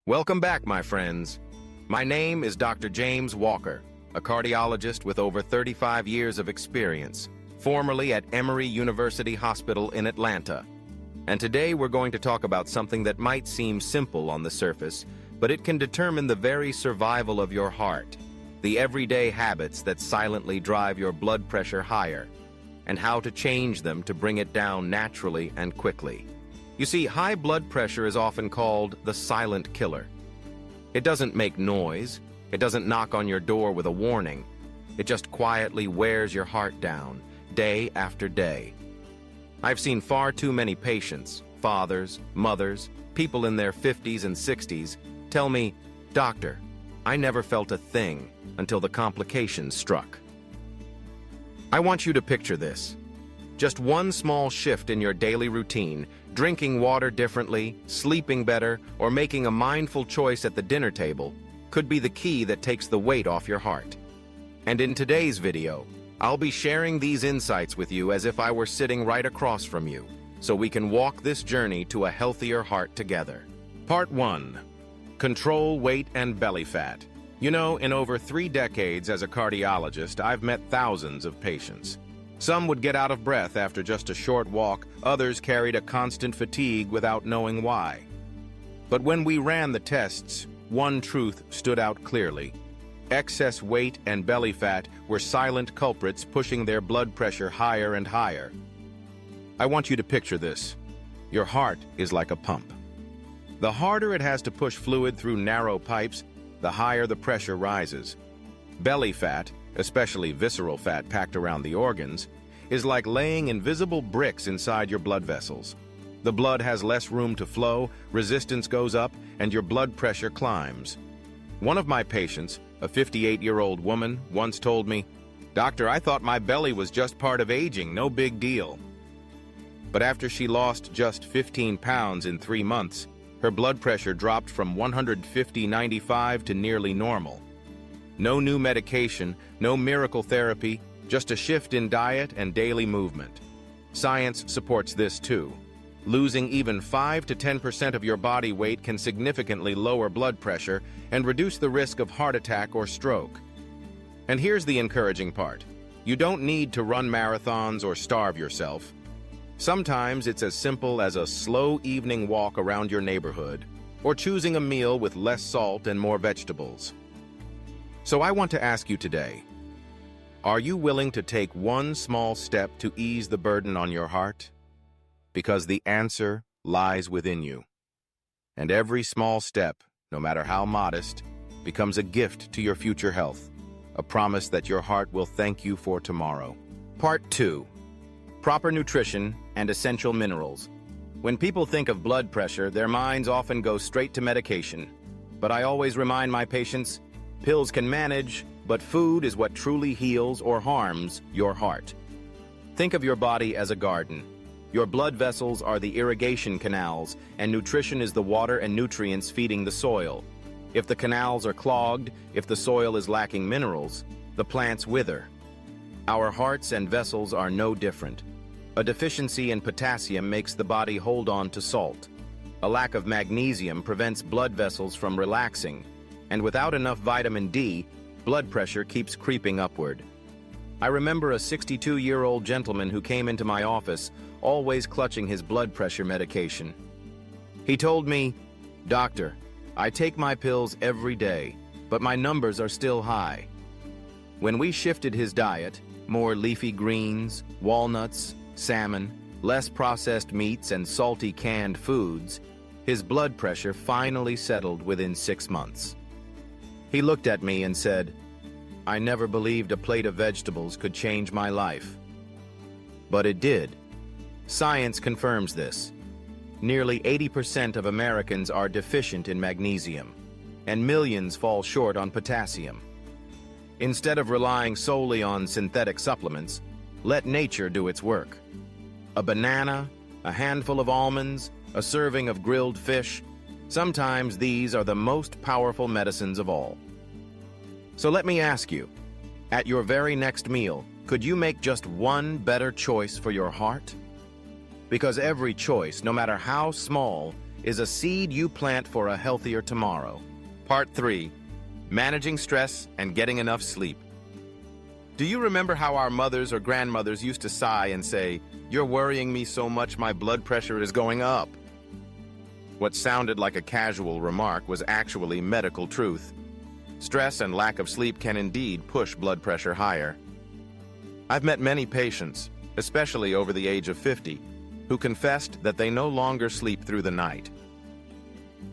Welcome back, my friends. My name is Dr. James Walker, a cardiologist with over 35 years of experience, formerly at Emory University Hospital in Atlanta. And today we're going to talk about something that might seem simple on the surface, but it can determine the very survival of your heart, the everyday habits that silently drive your blood pressure higher, and how to change them to bring it down naturally and quickly. You see, high blood pressure is often called the silent killer. It doesn't make noise. It doesn't knock on your door with a warning. It just quietly wears your heart down, day after day. I've seen far too many patients, fathers, mothers, people in their 50s and 60s, tell me, "Doctor, I never felt a thing until the complications struck." I want you to picture this. Just one small shift in your daily routine, drinking water differently, sleeping better, or making a mindful choice at the dinner table, could be the key that takes the weight off your heart. And in today's video, I'll be sharing these insights with you as if I were sitting right across from you, so we can walk this journey to a healthier heart together. Part 1. Control weight and belly fat. You know, in over 3 decades as a cardiologist, I've met thousands of patients. Some would get out of breath after just a short walk, others carried a constant fatigue without knowing why. But when we ran the tests, one truth stood out clearly. Excess weight and belly fat were silent culprits pushing their blood pressure higher and higher. I want you to picture this. Your heart is like a pump. The harder it has to push fluid through narrow pipes, the higher the pressure rises. Belly fat, especially visceral fat packed around the organs, is like laying invisible bricks inside your blood vessels. The blood has less room to flow, resistance goes up, and your blood pressure climbs. One of my patients, a 58-year-old woman, once told me, "Doctor, I thought my belly was just part of aging, no big deal." But after she lost just 15 pounds in 3 months, her blood pressure dropped from 150/95 to nearly normal. No new medication, no miracle therapy, just a shift in diet and daily movement. Science supports this too. Losing even 5 to 10% of your body weight can significantly lower blood pressure and reduce the risk of heart attack or stroke. And here's the encouraging part. You don't need to run marathons or starve yourself. Sometimes it's as simple as a slow evening walk around your neighborhood, or choosing a meal with less salt and more vegetables. So I want to ask you today, are you willing to take one small step to ease the burden on your heart? Because the answer lies within you. And every small step, no matter how modest, becomes a gift to your future health, a promise that your heart will thank you for tomorrow. Part 2. Proper nutrition and essential minerals. When people think of blood pressure, their minds often go straight to medication. But I always remind my patients, pills can manage, but food is what truly heals or harms your heart. Think of your body as a garden. Your blood vessels are the irrigation canals, and nutrition is the water and nutrients feeding the soil. If the canals are clogged, if the soil is lacking minerals, the plants wither. Our hearts and vessels are no different. A deficiency in potassium makes the body hold on to salt. A lack of magnesium prevents blood vessels from relaxing, and without enough vitamin D, blood pressure keeps creeping upward. I remember a 62-year-old gentleman who came into my office, always clutching his blood pressure medication. He told me, "Doctor, I take my pills every day, but my numbers are still high." When we shifted his diet, more leafy greens, walnuts, salmon, less processed meats, and salty canned foods, his blood pressure finally settled within 6 months. He looked at me and said, "I never believed a plate of vegetables could change my life." But it did. Science confirms this. Nearly 80% of Americans are deficient in magnesium, and millions fall short on potassium. Instead of relying solely on synthetic supplements, let nature do its work. A banana, a handful of almonds, a serving of grilled fish, sometimes these are the most powerful medicines of all. So let me ask you, at your very next meal, could you make just one better choice for your heart? Because every choice, no matter how small, is a seed you plant for a healthier tomorrow. Part 3. Managing stress and getting enough sleep. Do you remember how our mothers or grandmothers used to sigh and say, "You're worrying me so much my blood pressure is going up"? What sounded like a casual remark was actually medical truth. Stress and lack of sleep can indeed push blood pressure higher. I've met many patients, especially over the age of 50, who confessed that they no longer sleep through the night.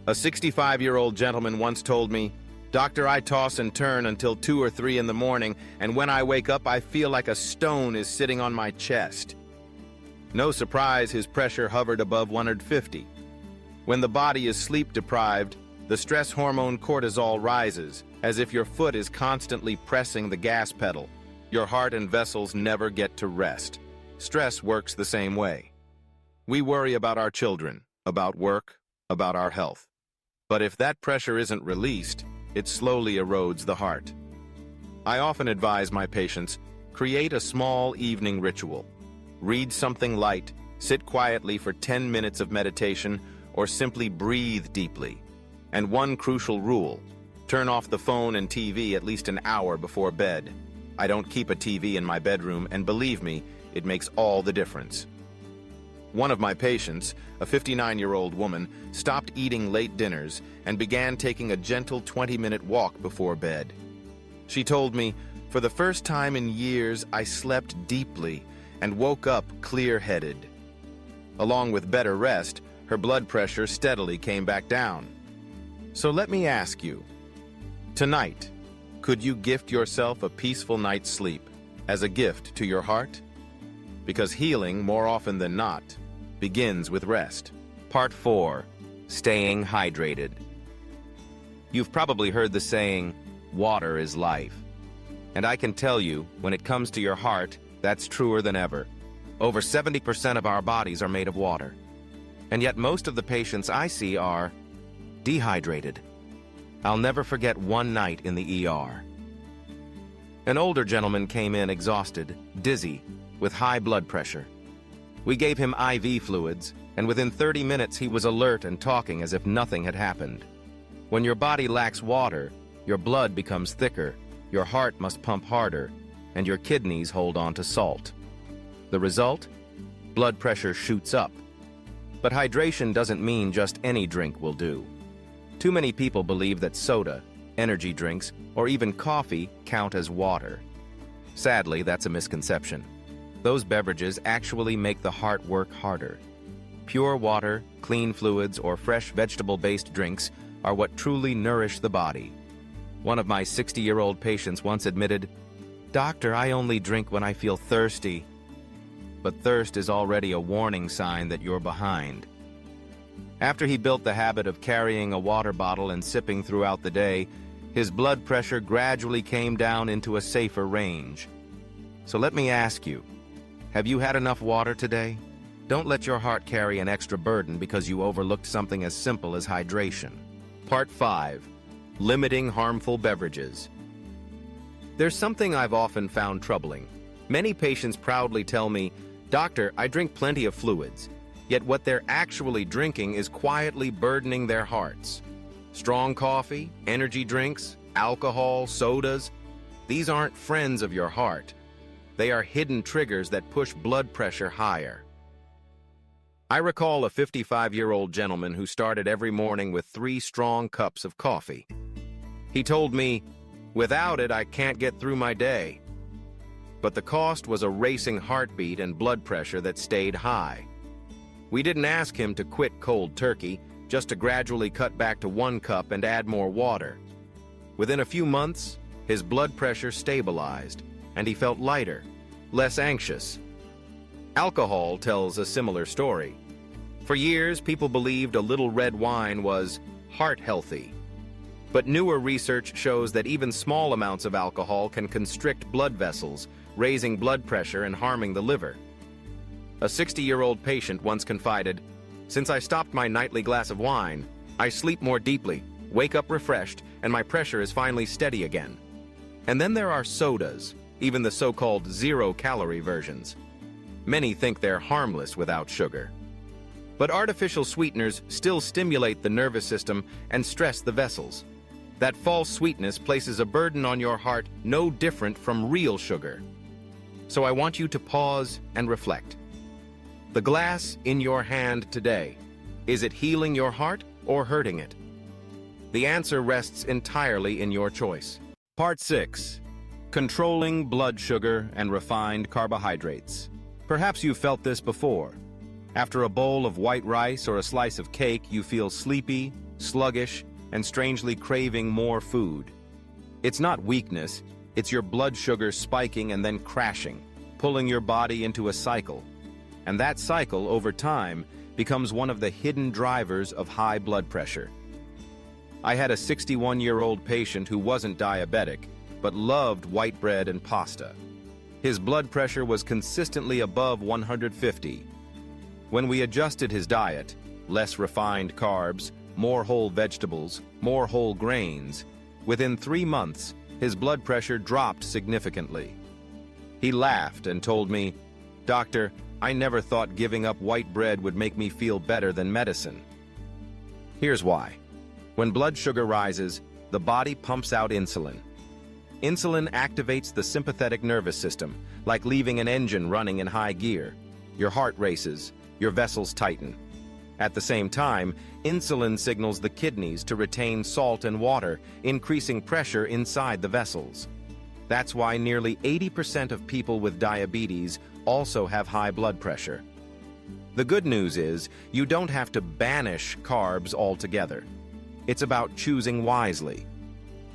A 65-year-old gentleman once told me, "Doctor, I toss and turn until 2 or 3 in the morning, and when I wake up, I feel like a stone is sitting on my chest." No surprise his pressure hovered above 150. When the body is sleep-deprived, the stress hormone cortisol rises, as if your foot is constantly pressing the gas pedal. Your heart and vessels never get to rest. Stress works the same way. We worry about our children, about work, about our health. But if that pressure isn't released, it slowly erodes the heart. I often advise my patients, create a small evening ritual. Read something light, sit quietly for 10 minutes of meditation, or simply breathe deeply. And one crucial rule, turn off the phone and TV at least an hour before bed. I don't keep a TV in my bedroom, and believe me, it makes all the difference. One of my patients, a 59-year-old woman, stopped eating late dinners and began taking a gentle 20-minute walk before bed. She told me, "For the first time in years, I slept deeply and woke up clear-headed." Along with better rest, her blood pressure steadily came back down. So let me ask you, tonight, could you gift yourself a peaceful night's sleep as a gift to your heart? Because healing, more often than not, begins with rest. Part 4. Staying hydrated. You've probably heard the saying, "Water is life." And I can tell you, when it comes to your heart, that's truer than ever. Over 70% of our bodies are made of water. And yet most of the patients I see are dehydrated. I'll never forget one night in the ER. An older gentleman came in exhausted, dizzy, with high blood pressure. We gave him IV fluids, and within 30 minutes he was alert and talking as if nothing had happened. When your body lacks water, your blood becomes thicker, your heart must pump harder, and your kidneys hold on to salt. The result? Blood pressure shoots up. But hydration doesn't mean just any drink will do. Too many people believe that soda, energy drinks, or even coffee count as water. Sadly, that's a misconception. Those beverages actually make the heart work harder. Pure water, clean fluids, or fresh vegetable-based drinks are what truly nourish the body. One of my 60-year-old patients once admitted, "Doctor, I only drink when I feel thirsty." But thirst is already a warning sign that you're behind. After he built the habit of carrying a water bottle and sipping throughout the day, his blood pressure gradually came down into a safer range. So let me ask you, have you had enough water today? Don't let your heart carry an extra burden because you overlooked something as simple as hydration. Part 5. Limiting harmful beverages. There's something I've often found troubling. Many patients proudly tell me, "Doctor, I drink plenty of fluids," yet what they're actually drinking is quietly burdening their hearts. Strong coffee, energy drinks, alcohol, sodas, these aren't friends of your heart. They are hidden triggers that push blood pressure higher. I recall a 55-year-old gentleman who started every morning with 3 strong cups of coffee. He told me, "Without it, I can't get through my day." But the cost was a racing heartbeat and blood pressure that stayed high. We didn't ask him to quit cold turkey, just to gradually cut back to 1 cup and add more water. Within a few months, his blood pressure stabilized, and he felt lighter, less anxious. Alcohol tells a similar story. For years, people believed a little red wine was heart healthy. But newer research shows that even small amounts of alcohol can constrict blood vessels, raising blood pressure and harming the liver. A 60-year-old patient once confided, "Since I stopped my nightly glass of wine, I sleep more deeply, wake up refreshed, and my pressure is finally steady again." And then there are sodas, even the so-called zero-calorie versions. Many think they're harmless without sugar. But artificial sweeteners still stimulate the nervous system and stress the vessels. That false sweetness places a burden on your heart no different from real sugar. So I want you to pause and reflect. The glass in your hand today, is it healing your heart or hurting it? The answer rests entirely in your choice. Part 6. Controlling blood sugar and refined carbohydrates. Perhaps you've felt this before. After a bowl of white rice or a slice of cake, you feel sleepy, sluggish, and strangely craving more food. It's not weakness, it's your blood sugar spiking and then crashing, pulling your body into a cycle. And that cycle, over time, becomes one of the hidden drivers of high blood pressure. I had a 61-year-old patient who wasn't diabetic, but loved white bread and pasta. His blood pressure was consistently above 150. When we adjusted his diet, less refined carbs, more whole vegetables, more whole grains, within 3 months, his blood pressure dropped significantly. He laughed and told me, "Doctor, I never thought giving up white bread would make me feel better than medicine." Here's why. When blood sugar rises, the body pumps out insulin. Insulin activates the sympathetic nervous system, like leaving an engine running in high gear. Your heart races, your vessels tighten. At the same time, insulin signals the kidneys to retain salt and water, increasing pressure inside the vessels. That's why nearly 80% of people with diabetes also have high blood pressure. The good news is, you don't have to banish carbs altogether. It's about choosing wisely.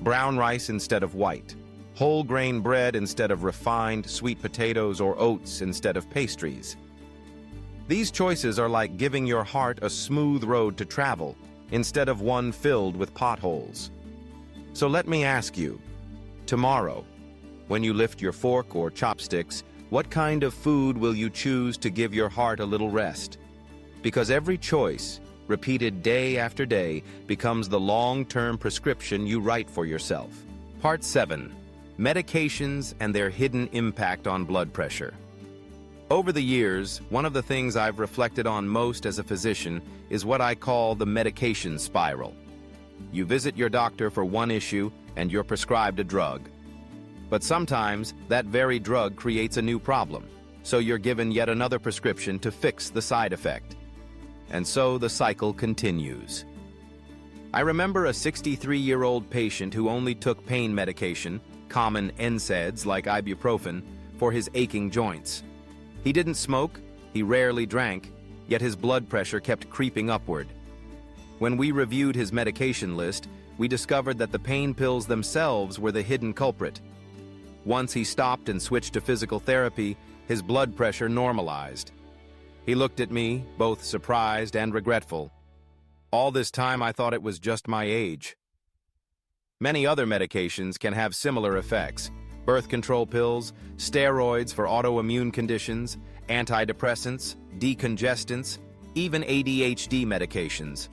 Brown rice instead of white. Whole grain bread instead of refined sweet potatoes or oats instead of pastries. These choices are like giving your heart a smooth road to travel, instead of one filled with potholes. So let me ask you, tomorrow, when you lift your fork or chopsticks, what kind of food will you choose to give your heart a little rest? Because every choice, repeated day after day, becomes the long-term prescription you write for yourself. Part 7. Medications and their hidden impact on blood pressure. Over the years, one of the things I've reflected on most as a physician is what I call the medication spiral. You visit your doctor for one issue and you're prescribed a drug. But sometimes that very drug creates a new problem, so you're given yet another prescription to fix the side effect. And so the cycle continues. I remember a 63-year-old patient who only took pain medication, common NSAIDs like ibuprofen, for his aching joints. He didn't smoke, he rarely drank, yet his blood pressure kept creeping upward. When we reviewed his medication list, we discovered that the pain pills themselves were the hidden culprit. Once he stopped and switched to physical therapy, his blood pressure normalized. He looked at me, both surprised and regretful. All this time I thought it was just my age. Many other medications can have similar effects. Birth control pills, steroids for autoimmune conditions, antidepressants, decongestants, even ADHD medications.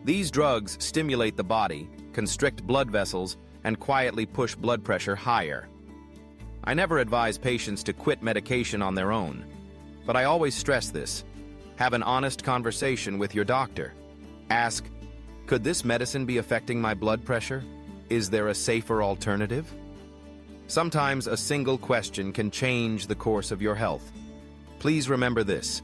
These drugs stimulate the body, constrict blood vessels, and quietly push blood pressure higher. I never advise patients to quit medication on their own, but I always stress this. Have an honest conversation with your doctor. Ask, could this medicine be affecting my blood pressure? Is there a safer alternative? Sometimes a single question can change the course of your health. Please remember this.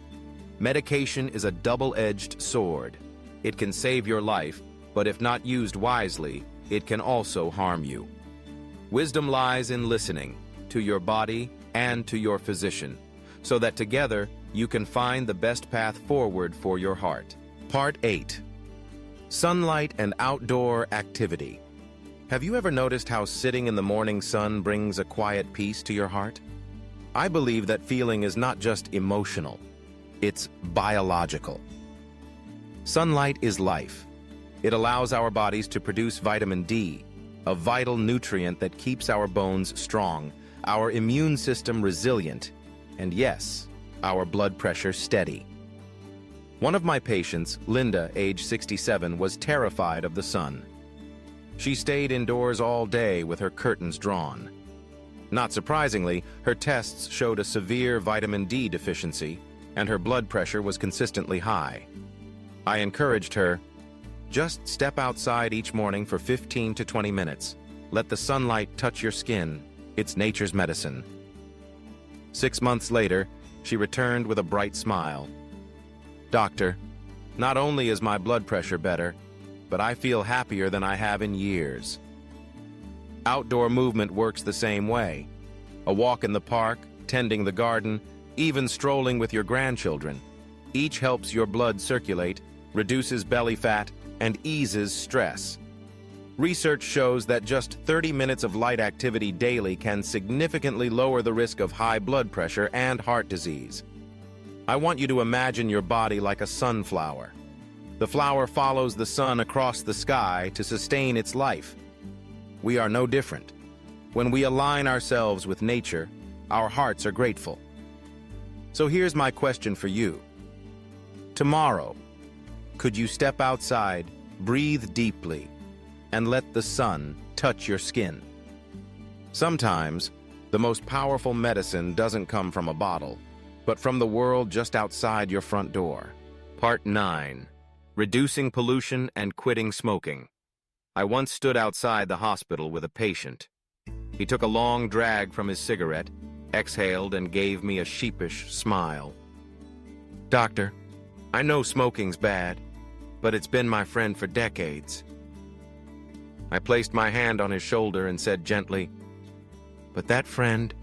Medication is a double-edged sword. It can save your life, but if not used wisely, it can also harm you. Wisdom lies in listening to your body and to your physician, so that together you can find the best path forward for your heart. Part 8. Sunlight and outdoor activity. Have you ever noticed how sitting in the morning sun brings a quiet peace to your heart? I believe that feeling is not just emotional, it's biological. Sunlight is life. It allows our bodies to produce vitamin D, a vital nutrient that keeps our bones strong, our immune system resilient, and yes, our blood pressure steady. One of my patients, Linda, age 67, was terrified of the sun. She stayed indoors all day with her curtains drawn. Not surprisingly, her tests showed a severe vitamin D deficiency, and her blood pressure was consistently high. I encouraged her, just step outside each morning for 15 to 20 minutes. Let the sunlight touch your skin. It's nature's medicine. 6 months later, she returned with a bright smile. Doctor, not only is my blood pressure better, but I feel happier than I have in years. Outdoor movement works the same way. A walk in the park, tending the garden, even strolling with your grandchildren. Each helps your blood circulate, reduces belly fat, and eases stress. Research shows that just 30 minutes of light activity daily can significantly lower the risk of high blood pressure and heart disease. I want you to imagine your body like a sunflower. The flower follows the sun across the sky to sustain its life. We are no different. When we align ourselves with nature, our hearts are grateful. So here's my question for you. Tomorrow, could you step outside, breathe deeply, and let the sun touch your skin? Sometimes, the most powerful medicine doesn't come from a bottle, but from the world just outside your front door. Part 9. Reducing pollution and quitting smoking. I once stood outside the hospital with a patient. He took a long drag from his cigarette, exhaled, and gave me a sheepish smile. Doctor, I know smoking's bad, but it's been my friend for decades. I placed my hand on his shoulder and said gently, but that friend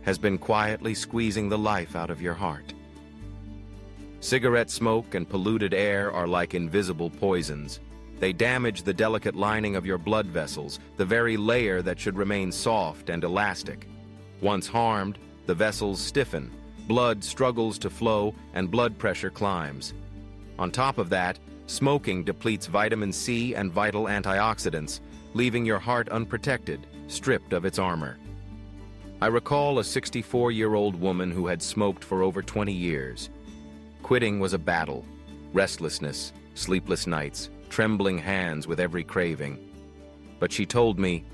has been quietly squeezing the life out of your heart. Cigarette smoke and polluted air are like invisible poisons. They damage the delicate lining of your blood vessels, the very layer that should remain soft and elastic. Once harmed, the vessels stiffen, blood struggles to flow, and blood pressure climbs. On top of that, smoking depletes vitamin C and vital antioxidants, leaving your heart unprotected, stripped of its armor. I recall a 64-year-old woman who had smoked for over 20 years. Quitting was a battle. Restlessness, sleepless nights, trembling hands with every craving. But she told me,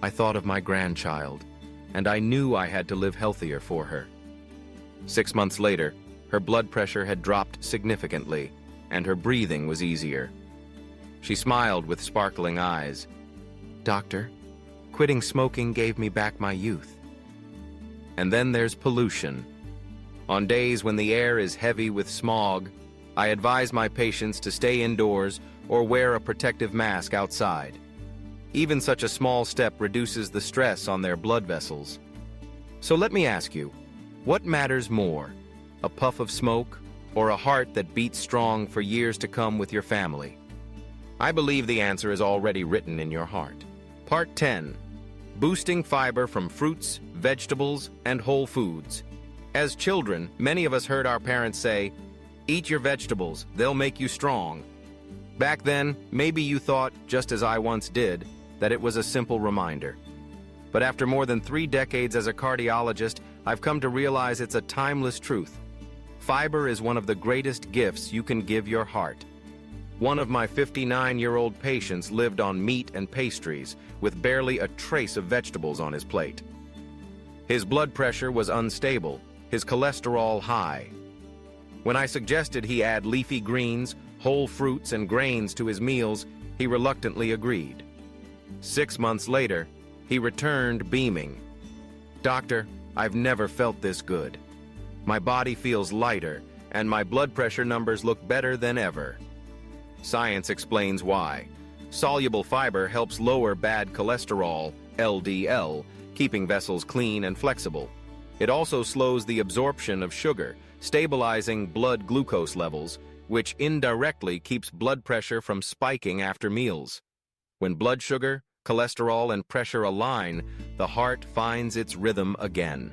I thought of my grandchild, and I knew I had to live healthier for her. 6 months later, her blood pressure had dropped significantly, and her breathing was easier. She smiled with sparkling eyes. Doctor, quitting smoking gave me back my youth. And then there's pollution. On days when the air is heavy with smog, I advise my patients to stay indoors or wear a protective mask outside. Even such a small step reduces the stress on their blood vessels. So let me ask you, what matters more, a puff of smoke or a heart that beats strong for years to come with your family? I believe the answer is already written in your heart. Part 10. Boosting fiber from fruits, vegetables, and whole foods. As children, many of us heard our parents say, "Eat your vegetables, they'll make you strong." Back then, maybe you thought, just as I once did, that it was a simple reminder. But after more than 3 decades as a cardiologist, I've come to realize it's a timeless truth. Fiber is one of the greatest gifts you can give your heart. One of my 59-year-old patients lived on meat and pastries, with barely a trace of vegetables on his plate. His blood pressure was unstable, his cholesterol high. When I suggested he add leafy greens, whole fruits, and grains to his meals, he reluctantly agreed. 6 months later, he returned beaming. Doctor, I've never felt this good. My body feels lighter, and my blood pressure numbers look better than ever. Science explains why. Soluble fiber helps lower bad cholesterol, LDL, keeping vessels clean and flexible. It also slows the absorption of sugar, stabilizing blood glucose levels, which indirectly keeps blood pressure from spiking after meals. When blood sugar, cholesterol, and pressure align, the heart finds its rhythm again.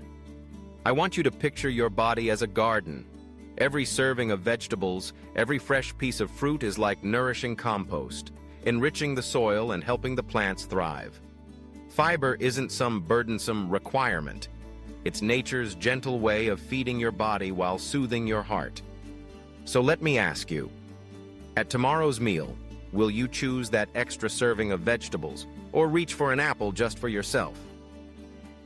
I want you to picture your body as a garden. Every serving of vegetables, every fresh piece of fruit is like nourishing compost, enriching the soil and helping the plants thrive. Fiber isn't some burdensome requirement. It's nature's gentle way of feeding your body while soothing your heart. So let me ask you, at tomorrow's meal, will you choose that extra serving of vegetables or reach for an apple just for yourself?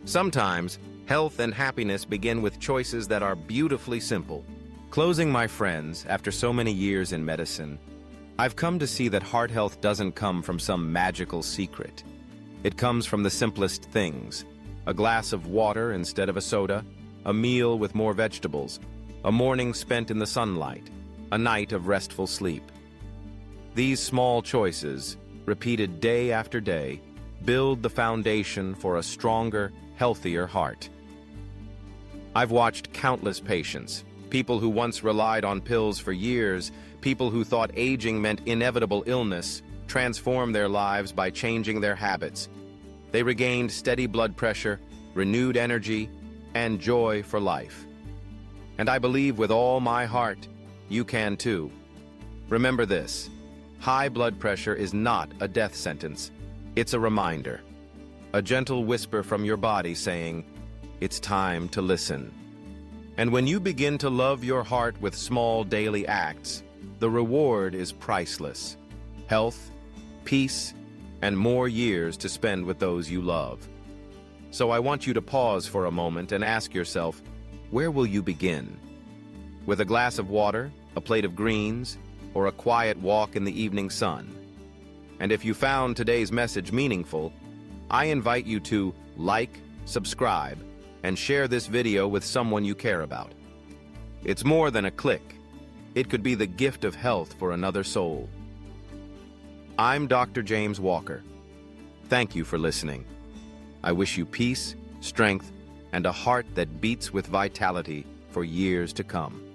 Sometimes, health and happiness begin with choices that are beautifully simple. Closing, my friends, after so many years in medicine, I've come to see that heart health doesn't come from some magical secret. It comes from the simplest things: a glass of water instead of a soda, a meal with more vegetables, a morning spent in the sunlight, a night of restful sleep. These small choices, repeated day after day, build the foundation for a stronger, healthier heart. I've watched countless patients, people who once relied on pills for years, people who thought aging meant inevitable illness, transform their lives by changing their habits. They regained steady blood pressure, renewed energy, and joy for life. And I believe with all my heart, you can too. Remember this: high blood pressure is not a death sentence. It's a reminder, a gentle whisper from your body saying, it's time to listen. And when you begin to love your heart with small daily acts, the reward is priceless: health, peace, and more years to spend with those you love. So I want you to pause for a moment and ask yourself, where will you begin? With a glass of water, a plate of greens, or a quiet walk in the evening sun? And if you found today's message meaningful, I invite you to like, subscribe, and share this video with someone you care about. It's more than a click. It could be the gift of health for another soul. I'm Dr. James Walker. Thank you for listening. I wish you peace, strength, and a heart that beats with vitality for years to come.